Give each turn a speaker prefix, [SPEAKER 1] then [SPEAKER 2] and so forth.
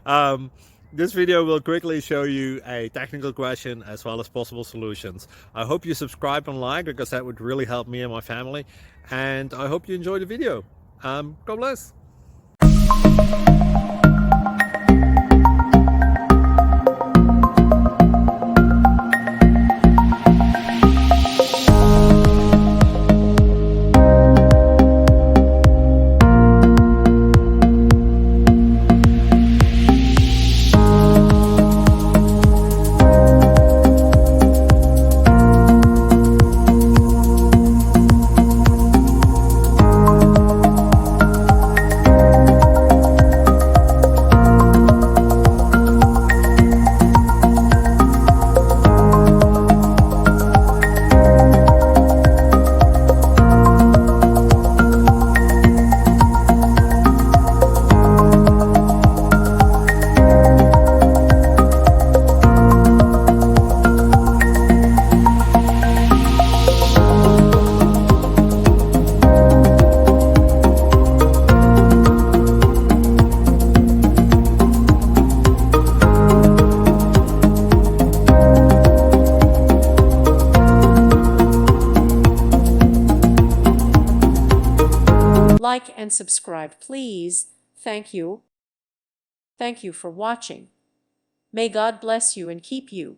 [SPEAKER 1] um, this video will quickly show you a technical question as well as possible solutions. I hope you subscribe and like, because that would really help me and my family. And I hope you enjoy the video. God bless.
[SPEAKER 2] Like and subscribe, please. Thank you. Thank you for watching. May God bless you and keep you.